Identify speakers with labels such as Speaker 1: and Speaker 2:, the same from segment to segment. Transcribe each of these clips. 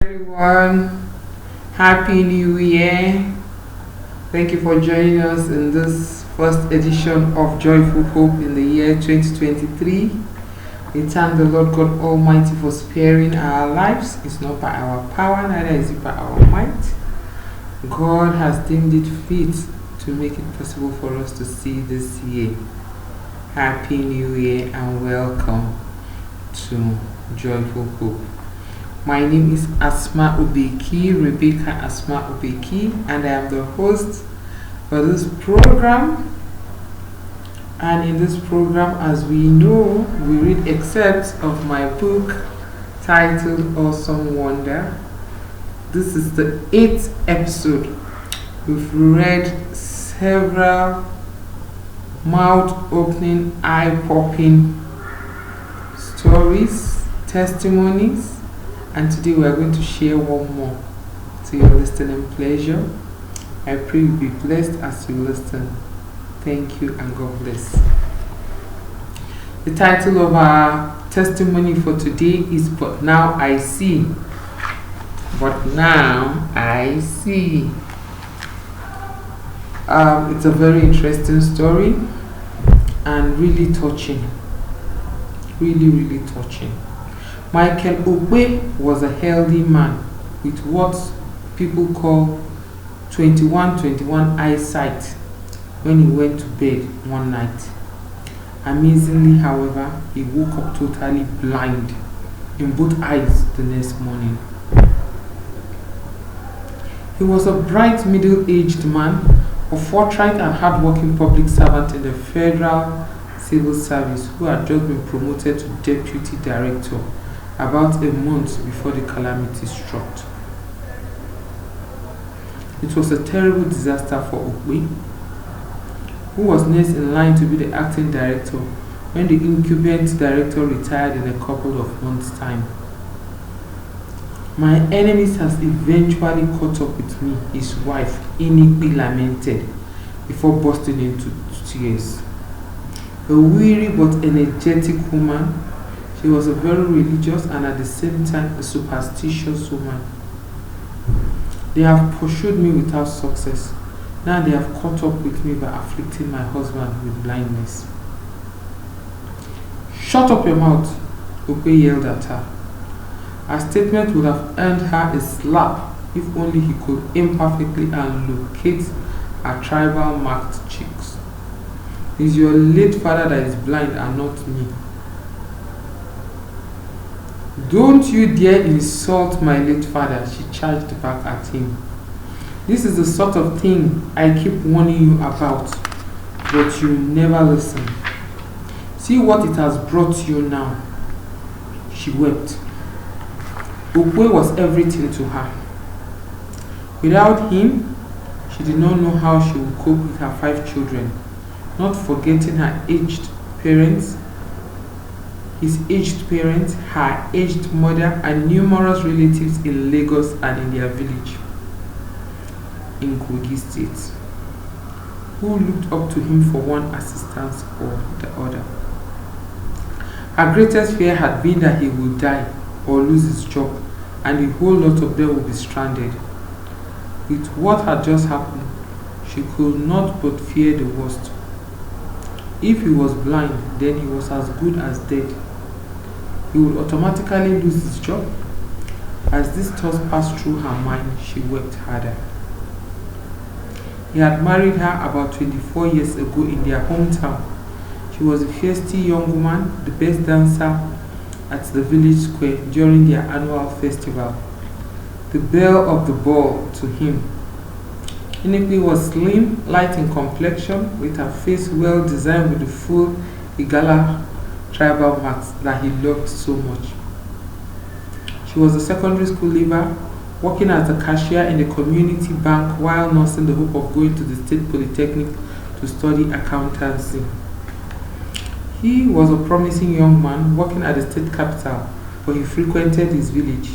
Speaker 1: Everyone, Happy New Year. Thank you for joining us in this first edition of Joyful Hope in the year 2023. We thank the Lord God Almighty for sparing our lives. It's not by our power, neither is it by our might. God has deemed it fit to make it possible for us to see this year. Happy New Year and welcome to Joyful Hope. My name is Asma'u, Rebecca Asma'u, and I am the host for this program. And in this program, as we know, we read excerpts of my book titled Awesome Wonder. This is the 8th episode. We've read several mouth-opening, eye-popping stories, testimonies, and today we are going to share one more to your listening pleasure. I pray you be blessed as you listen. Thank you and God bless. The title of our testimony for today is But Now I See. But Now I See. It's a very interesting story and really touching. Really touching. Michael Okpe was a healthy man with what people call 21/21 eyesight when he went to bed one night. Amazingly, however, he woke up totally blind in both eyes the next morning. He was a bright middle-aged man, a forthright and hard-working public servant in the Federal Civil Service who had just been promoted to Deputy Director about a month before the calamity struck. It was a terrible disaster for Okpe, who was next in line to be the acting director when the incumbent director retired in a couple of months' time. My enemies has eventually caught up with me, his wife, Okpe lamented before bursting into tears. A weary but energetic woman, she was a very religious and at the same time a superstitious woman. They have pursued me without success. Now they have caught up with me by afflicting my husband with blindness. Shut up your mouth, Okpe yelled at her. Her statement would have earned her a slap if only he could aim perfectly and locate her tribal marked cheeks. It's your late father that is blind and not me. Don't you dare insult my late father, she charged back at him. This is the sort of thing I keep warning you about, but you never listen. See what it has brought you now. She wept. Okpe was everything to her. Without him, she did not know how she would cope with her 5 children, not forgetting her aged parents, his aged parents, her aged mother, and numerous relatives in Lagos and in their village in Kogi State, who looked up to him for one assistance or the other. Her greatest fear had been that he would die or lose his job, and a whole lot of them would be stranded. With what had just happened, she could not but fear the worst. If he was blind, then he was as good as dead. He would automatically lose his job. As these thoughts passed through her mind, she wept harder. He had married her about 24 years ago in their hometown. She was a feisty young woman, the best dancer at the village square during their annual festival. The belle of the ball to him. Okpe was slim, light in complexion, with her face well designed with the full Igala tribal marks that he loved so much. She was a secondary school leaver, working as a cashier in the community bank while nursing the hope of going to the state polytechnic to study accountancy. He was a promising young man working at the state capital, but he frequented his village.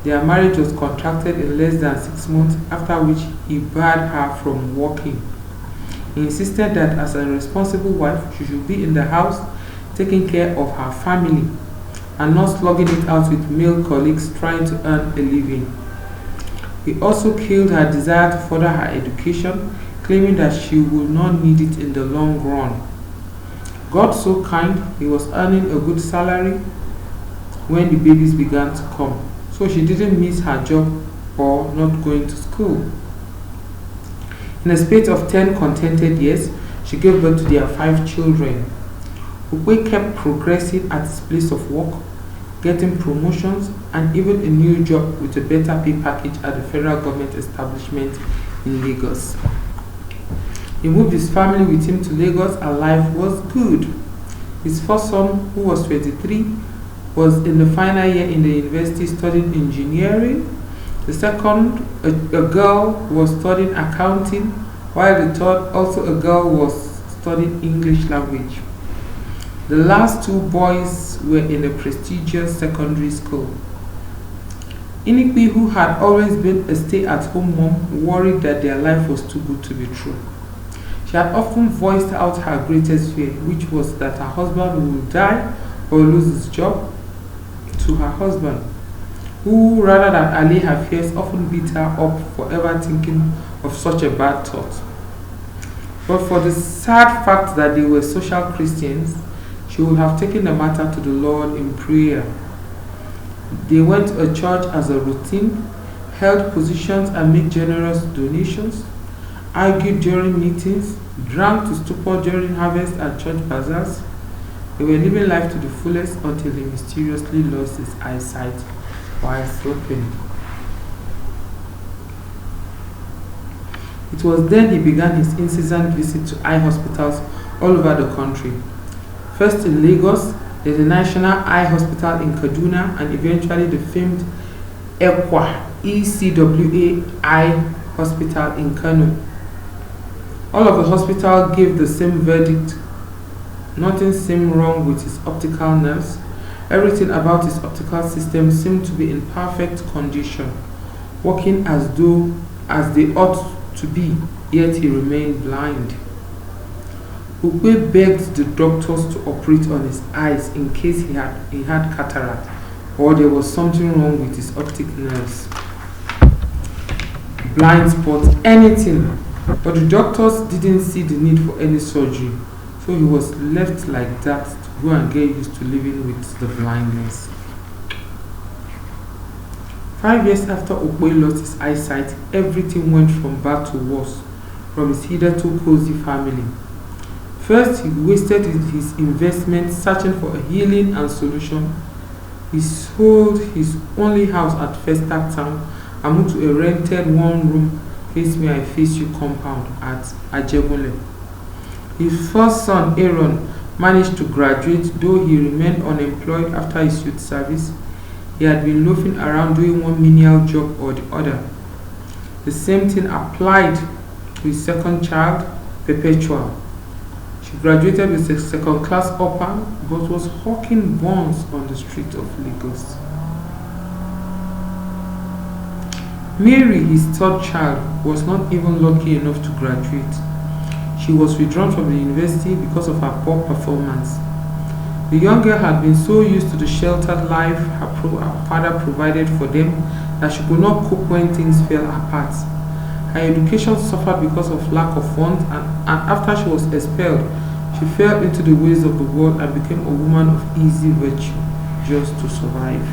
Speaker 1: Their marriage was contracted in less than 6 months, after which he barred her from working. He insisted that as a responsible wife, she should be in the house taking care of her family and not slugging it out with male colleagues trying to earn a living. He also killed her desire to further her education, claiming that she would not need it in the long run. God so kind, he was earning a good salary when the babies began to come, so she didn't miss her job or not going to school. In a space of 10 contented years, she gave birth to their 5 children. Okpe kept progressing at his place of work, getting promotions and even a new job with a better pay package at the federal government establishment in Lagos. He moved his family with him to Lagos and life was good. His first son, who was 23, was in the final year in the university studying engineering. The second, a girl, was studying accounting, while the third, also a girl, was studying English language. The last 2 boys were in a prestigious secondary school. Okpe, who had always been a stay-at-home mom, worried that their life was too good to be true. She had often voiced out her greatest fear, which was that her husband would die or lose his job, to her husband, who, rather than allay her fears, often beat her up for ever thinking of such a bad thought. But for the sad fact that they were social Christians, she would have taken the matter to the Lord in prayer. They went to a church as a routine, held positions and made generous donations, argued during meetings, drank to stupor during harvest and church bazaars. They were living life to the fullest until he mysteriously lost his eyesight while sleeping. It was then he began his incessant visit to eye hospitals all over the country. First in Lagos, then the National Eye Hospital in Kaduna, and eventually the famed ECWA Eye Hospital in Kano. All of the hospital gave the same verdict. Nothing seemed wrong with his optical nerves. Everything about his optical system seemed to be in perfect condition, working as they ought to be, yet he remained blind. Okpe begged the doctors to operate on his eyes in case he had cataract or there was something wrong with his optic nerves. Blind spots, anything. But the doctors didn't see the need for any surgery, so he was left like that to go and get used to living with the blindness. 5 years after Okpe lost his eyesight, everything went from bad to worse from his hitherto cozy family. First, he wasted his investment searching for a healing and solution. He sold his only house at Festac Town and moved to a rented 1-room face me I face you compound at Ajebole. His first son, Aaron, managed to graduate, though he remained unemployed after his youth service. He had been loafing around doing one menial job or the other. The same thing applied to his second child, Perpetua. She graduated with a second-class upper, but was hawking buns on the street of Lagos. Mary, his third child, was not even lucky enough to graduate. She was withdrawn from the university because of her poor performance. The young girl had been so used to the sheltered life her father provided for them that she could not cope when things fell apart. Her education suffered because of lack of funds, and after she was expelled, she fell into the ways of the world and became a woman of easy virtue just to survive.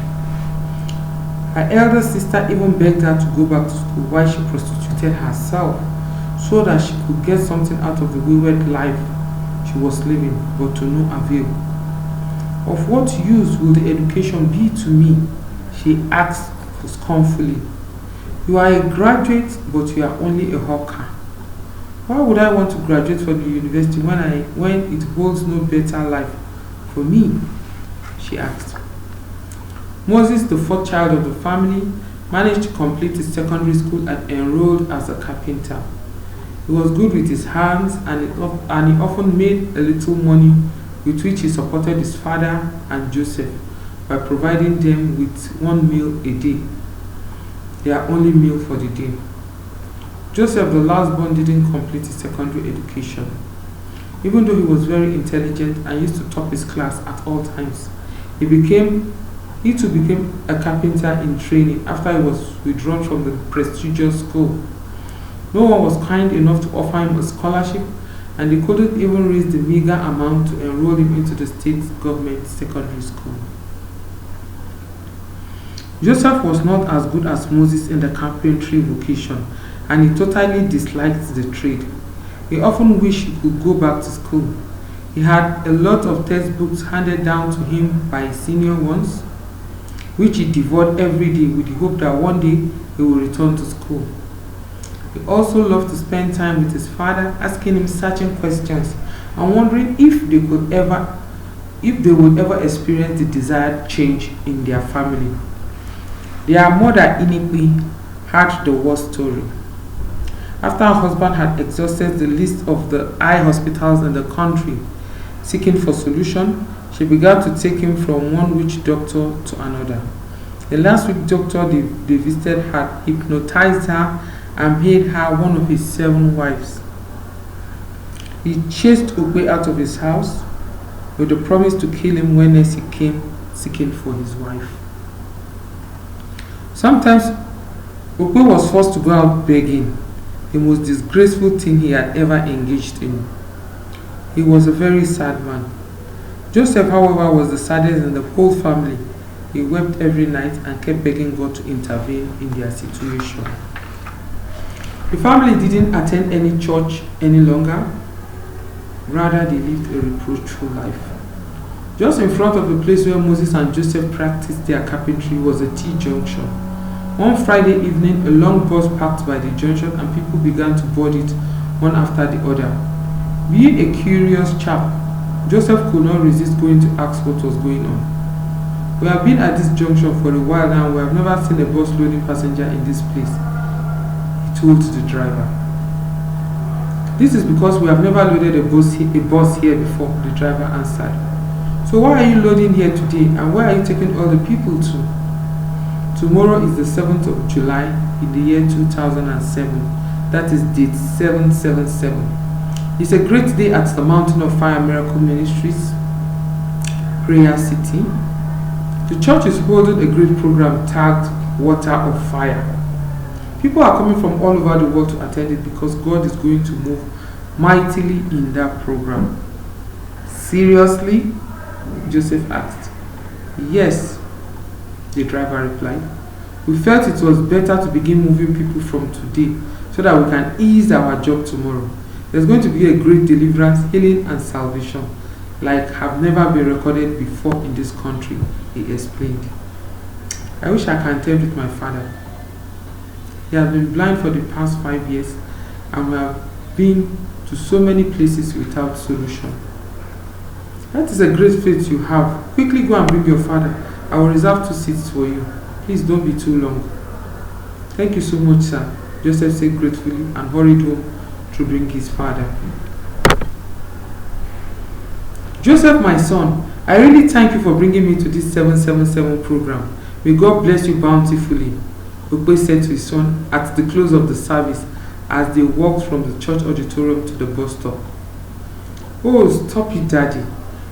Speaker 1: Her elder sister even begged her to go back to school while she prostituted herself so that she could get something out of the wayward life she was living, but to no avail. Of what use will the education be to me? She asked scornfully. You are a graduate, but you are only a hawker. Why would I want to graduate from the university when it holds no better life for me? She asked. Moses, the fourth child of the family, managed to complete his secondary school and enrolled as a carpenter. He was good with his hands, and he often made a little money with which he supported his father and Joseph by providing them with 1 meal a day, their only meal for the day. Joseph, the last born, didn't complete his secondary education. Even though he was very intelligent and used to top his class at all times, He too became a carpenter in training after he was withdrawn from the prestigious school. No one was kind enough to offer him a scholarship, and they couldn't even raise the meager amount to enroll him into the state government secondary school. Joseph was not as good as Moses in the carpentry vocation, and he totally disliked the trade. He often wished he could go back to school. He had a lot of textbooks handed down to him by his senior ones, which he devoured every day with the hope that one day he will return to school. He also loved to spend time with his father, asking him searching questions and wondering if they would ever experience the desired change in their family. Their mother, Okpe, had the worst story. After her husband had exhausted the list of the eye hospitals in the country seeking for solution, she began to take him from one witch doctor to another. The last witch doctor they visited had hypnotized her and made her one of his 7 wives. He chased Okpe out of his house with the promise to kill him when next he came seeking for his wife. Sometimes Okpe was forced to go out begging, the most disgraceful thing he had ever engaged in. He was a very sad man. Joseph, however, was the saddest in the whole family. He wept every night and kept begging God to intervene in their situation. The family didn't attend any church any longer. Rather, they lived a reproachful life. Just in front of the place where Moses and Joseph practiced their carpentry was a T-junction. One Friday evening, a long bus parked by the junction and people began to board it one after the other. Being a curious chap, Joseph could not resist going to ask what was going on. We have been at this junction for a while now and we have never seen a bus loading passenger in this place, he told the driver. This is because we have never loaded a bus here before, the driver answered. So why are you loading here today and where are you taking all the people to? Tomorrow is the 7th of July in the year 2007. That is date 777. It's a great day at the Mountain of Fire Miracle Ministries, Prayer City. The church is holding a great program tagged Water of Fire. People are coming from all over the world to attend it because God is going to move mightily in that program. Seriously? Joseph asked. Yes, the driver replied. We felt it was better to begin moving people from today so that we can ease our job tomorrow. There's going to be a great deliverance, healing, and salvation like have never been recorded before in this country, he explained. I wish I can tell with my father. He has been blind for the past 5 years and we have been to so many places without solution. That is a great faith you have. Quickly go and bring your father. I will reserve 2 seats for you. Please don't be too long. Thank you so much, sir, Joseph said gratefully and hurried home to bring his father. Joseph, my son, I really thank you for bringing me to this 777 program. May God bless you bountifully, Okpe said to his son at the close of the service as they walked from the church auditorium to the bus stop. Oh, stop it, Daddy.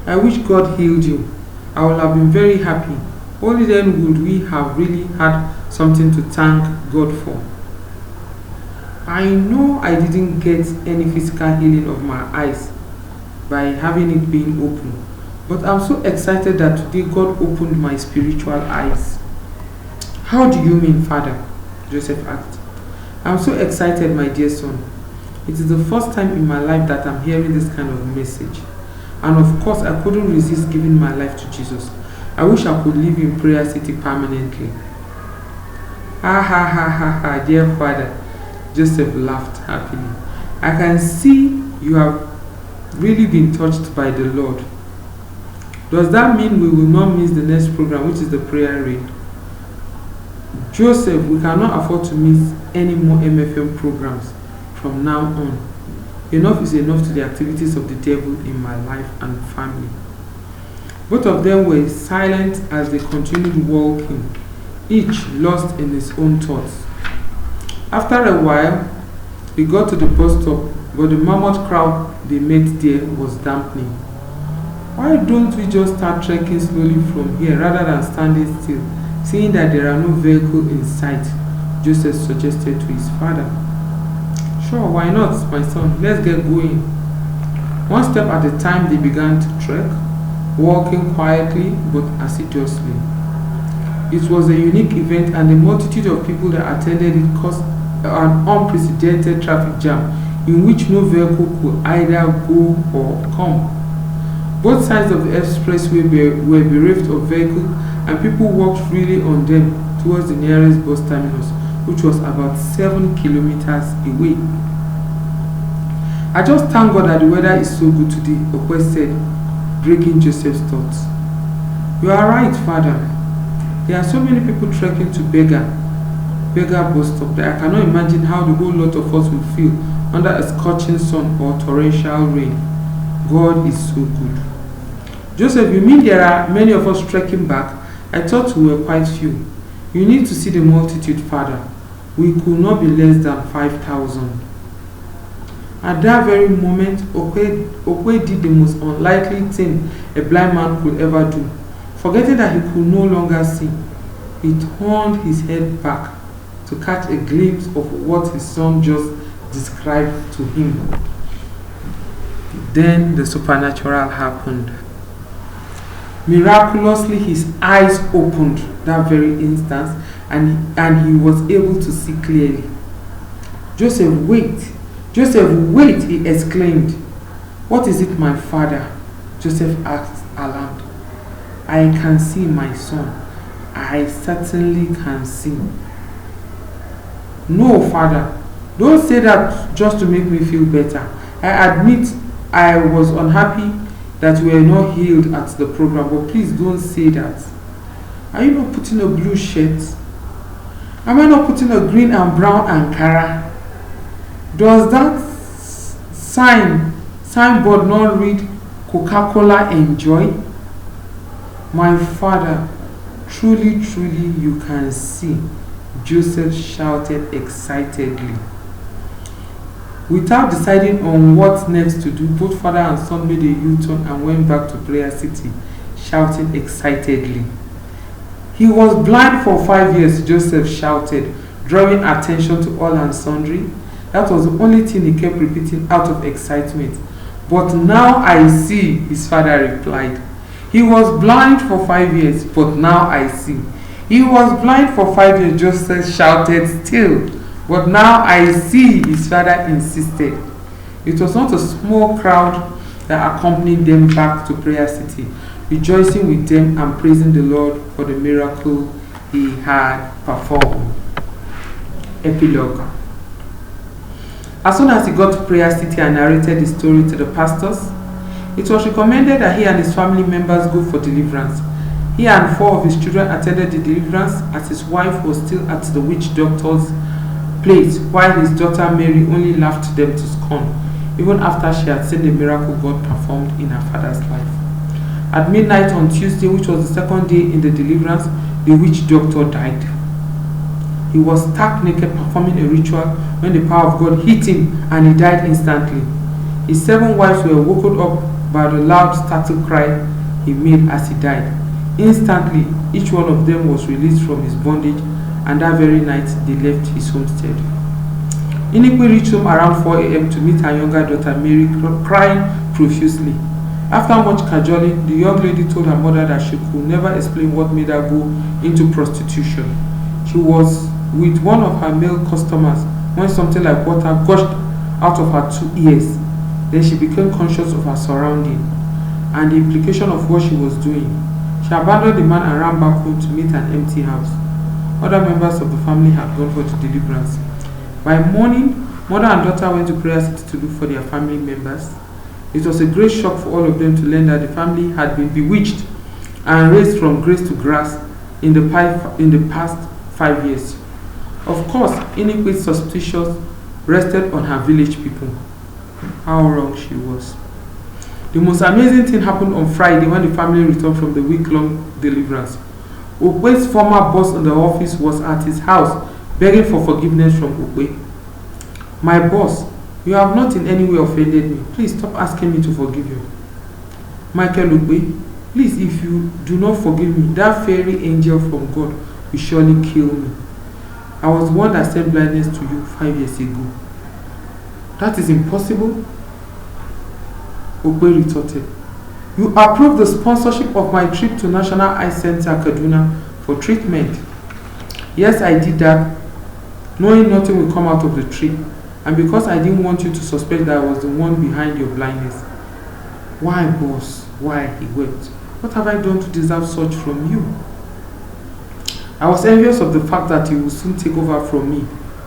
Speaker 1: I wish God healed you. I would have been very happy. Only then would we have really had something to thank God for. I know I didn't get any physical healing of my eyes by having it being open, but I'm so excited that today God opened my spiritual eyes. How do you mean, Father? Joseph asked. I'm so excited, my dear son. It is the first time in my life that I'm hearing this kind of message. And of course, I couldn't resist giving my life to Jesus. I wish I could live in Prayer City permanently. Ha ha ha ha ha, dear Father. Joseph laughed happily. I can see you have really been touched by the Lord. Does that mean we will not miss the next program, which is the prayer raid? Joseph, we cannot afford to miss any more MFM programs from now on. Enough is enough to the activities of the devil in my life and family. Both of them were silent as they continued walking, each lost in his own thoughts. After a while, they got to the bus stop, but the mammoth crowd they met there was dampening. Why don't we just start trekking slowly from here rather than standing still, seeing that there are no vehicles in sight? Joseph suggested to his father. Sure, why not, my son? Let's get going. One step at a time, they began to trek, walking quietly but assiduously. It was a unique event, and the multitude of people that attended it caused an unprecedented traffic jam in which no vehicle could either go or come. Both sides of the expressway were bereft of vehicles, and people walked freely on them towards the nearest bus terminus, which was about 7 kilometers away. I just thank God that the weather is so good today, Okpe said, breaking Joseph's thoughts. You are right, father. There are so many people trekking to beggar bus stop that I cannot imagine how the whole lot of us will feel under a scorching sun or torrential rain. God is so good. Joseph, you mean there are many of us trekking back? I thought we were quite few. You need to see the multitude, father. We could not be less than 5,000. At that very moment, Okpe did the most unlikely thing a blind man could ever do. Forgetting that he could no longer see, he turned his head back to catch a glimpse of what his son just described to him. Then the supernatural happened. Miraculously, his eyes opened that very instant, and he was able to see clearly. Joseph, wait! Joseph, wait! He exclaimed. What is it, my father? Joseph asked aloud. I can see, my son. I certainly can see. No, father. Don't say that just to make me feel better. I admit I was unhappy that we were not healed at the program, but please don't say that. Are you not putting a blue shirt? Am I not putting a green and brown Ankara? Does that signboard not read Coca-Cola Enjoy? My father, truly, truly you can see, Joseph shouted excitedly. Without deciding on what next to do, both father and son made a U-turn and went back to Prayer City, shouting excitedly. He was blind for 5 years, Joseph shouted, drawing attention to all and sundry. That was the only thing he kept repeating out of excitement. But now I see, his father replied. He was blind for 5 years, but now I see. He was blind for 5 years, Joseph shouted still. But now I see, his father insisted. It was not a small crowd that accompanied them back to Prayer City, rejoicing with them and praising the Lord for the miracle he had performed. Epilogue. As soon as he got to Prayer City and narrated the story to the pastors, it was recommended that he and his family members go for deliverance. He and 4 of his children attended the deliverance as his wife was still at the witch doctor's place, while his daughter Mary only laughed them to scorn, even after she had seen the miracle God performed in her father's life. At midnight on Tuesday, which was the second day in the deliverance, the witch doctor died. He was stark naked performing a ritual when the power of God hit him and he died instantly. His 7 wives were woken up by the loud startled cry he made as he died. Instantly, each one of them was released from his bondage, and that very night they left his homestead. Inhumanity reached home around 4 a.m. to meet her younger daughter Mary crying profusely. After much cajoling, the young lady told her mother that she could never explain what made her go into prostitution. She was with one of her male customers when something like water gushed out of her 2 ears. Then she became conscious of her surroundings and the implication of what she was doing. She abandoned the man and ran back home to meet an empty house. Other members of the family had gone for the deliverance. By morning, mother and daughter went to Prayer City to look for their family members. It was a great shock for all of them to learn that the family had been bewitched and raised from grace to grass in the past 5 years. Of course, Iniqui's suspicions rested on her village people. How wrong she was. The most amazing thing happened on Friday when the family returned from the week-long deliverance. Okpe's former boss in the office was at his house begging for forgiveness from Okpe. My boss, you have not in any way offended me. Please stop asking me to forgive you. Michael Okpe, please, if you do not forgive me, that fairy angel from God will surely kill me. I was the one that sent blindness to you 5 years ago. That is impossible. Okpe retorted, you approved the sponsorship of my trip to National Eye Center Kaduna for treatment. Yes, I did that, knowing nothing will come out of the trip, and because I didn't want you to suspect that I was the one behind your blindness. Why, boss? Why? He wept. What have I done to deserve such from you? I was envious of the fact that you would soon take over from me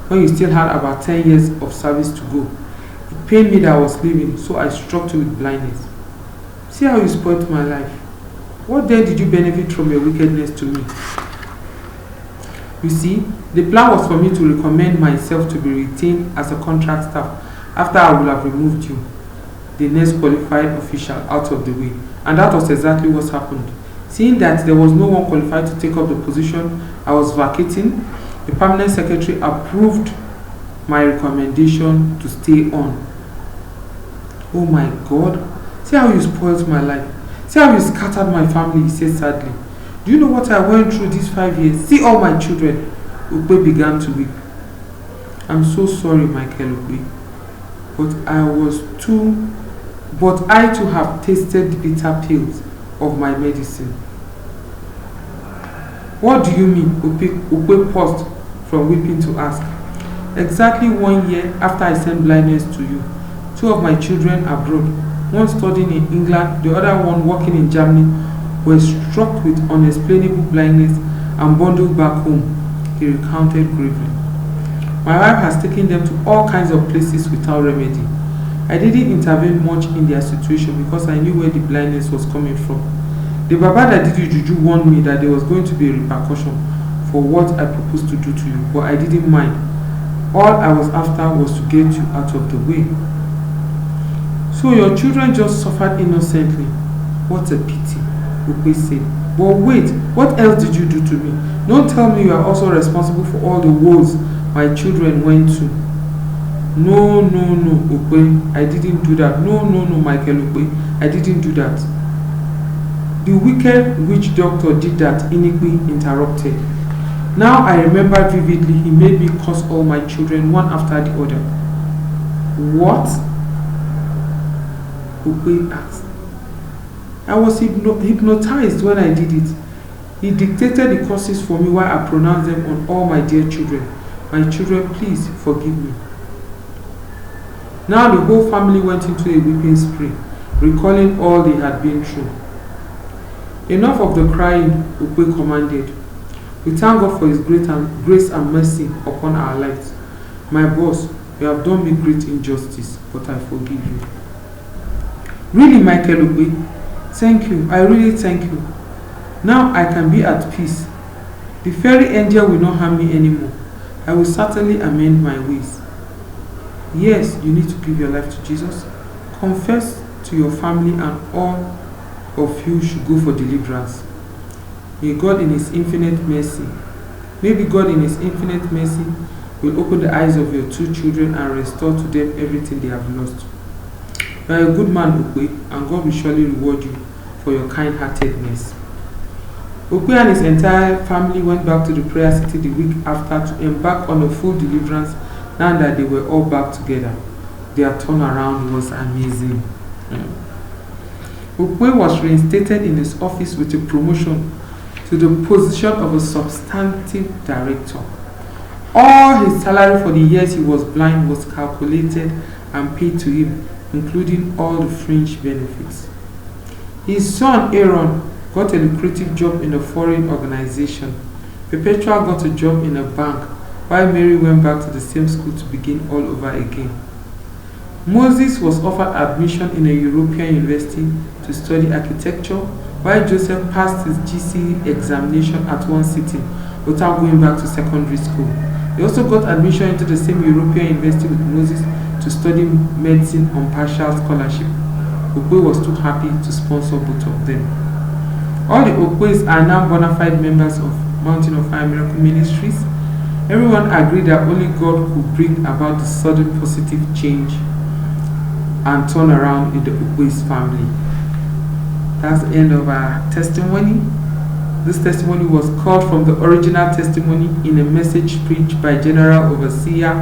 Speaker 1: when you still had about 10 years of service to go. It pained me that I was leaving, so I struck you with blindness. See how you spoiled my life. What then did you benefit from your wickedness to me? You see, the plan was for me to recommend myself to be retained as a contract staff after I would have removed you, the next qualified official, out of the way. And that was exactly what happened. Seeing that there was no one qualified to take up the position I was vacating, the permanent secretary approved my recommendation to stay on. Oh my God, see how you spoiled my life. See how you scattered my family, he said sadly. Do you know what I went through these 5 years? See all my children. Okpe began to weep. I'm so sorry, Michael Okpe. But I too have tasted the bitter pills of my medicine. What do you mean? Okpe paused from weeping to ask. Exactly 1 year after I sent blindness to you, 2 of my children abroad, one studying in England, the other one working in Germany, were struck with unexplainable blindness and bundled back home, he recounted gravely. My wife has taken them to all kinds of places without remedy. I didn't intervene much in their situation because I knew where the blindness was coming from. The Baba that did you juju warned me that there was going to be a repercussion for what I proposed to do to you, but I didn't mind. All I was after was to get you out of the way. So your children just suffered innocently. What a pity, Okpe said. But wait, what else did you do to me? Don't tell me you are also responsible for all the woes my children went to. No, Okpe, I didn't do that. No, Michael Okpe, I didn't do that. The wicked witch doctor did that, Inikwe interrupted. Now I remember vividly he made me curse all my children one after the other. What? Okpe asked. I was hypnotized when I did it. He dictated the curses for me while I pronounced them on all my dear children. My children, please forgive me. Now the whole family went into a weeping spree, recalling all they had been through. Enough of the crying, Okpe commanded. We thank God for His grace and mercy upon our lives. My boss, you have done me great injustice, but I forgive you. Really, Michael Okpe, thank you. I really thank you. Now I can be at peace. The fairy angel will not harm me anymore. I will certainly amend my ways. Yes, you need to give your life to Jesus. Confess to your family, and all of you should go for deliverance. May God in His infinite mercy, maybe God in His infinite mercy will open the eyes of your 2 children and restore to them everything they have lost. You are a good man, Okpe, and God will surely reward you for your kind-heartedness. Okpe and his entire family went back to the prayer city the week after to embark on a full deliverance now that they were all back together. Their turnaround was amazing. Okpe was reinstated in his office with a promotion to the position of a substantive director. All his salary for the years he was blind was calculated and paid to him, including all the fringe benefits. His son Aaron got a lucrative job in a foreign organization. Perpetual got a job in a bank, while Mary went back to the same school to begin all over again. Moses was offered admission in a European university to study architecture, while Joseph passed his GCE examination at one sitting without going back to secondary school. He also got admission into the same European university with Moses to study medicine on partial scholarship. Okpe was too happy to sponsor both of them. All the Okpes are now bona fide members of Mountain of Fire Miracle Ministries. Everyone agreed that only God could bring about the sudden positive change and turnaround in the Okpe's family. That's the end of our testimony. This testimony was called from the original testimony in a message preached by General Overseer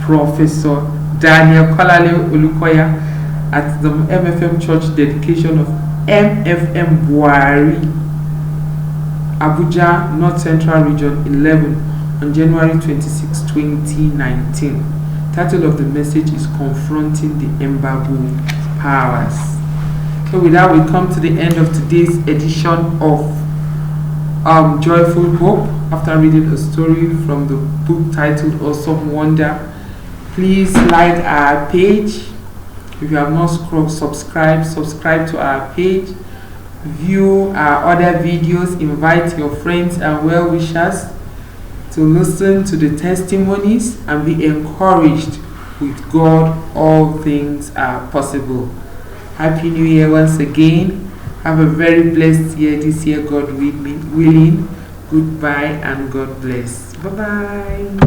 Speaker 1: Professor Daniel Kolale Olukoya at the MFM Church dedication of MFM Buhari, Abuja, North Central Region 11 on January 26, 2019. Title of the message is Confronting the Embargo Powers. So with that, we come to the end of today's edition of Joyful Hope, after reading a story from the book titled Awesome Wonder. Please like our page. If you have not subscribe to our page. View our other videos. Invite your friends and well-wishers to listen to the testimonies and be encouraged. With God, all things are possible. Happy New Year once again. Have a very blessed year this year, God willing. Goodbye and God bless. Bye-bye.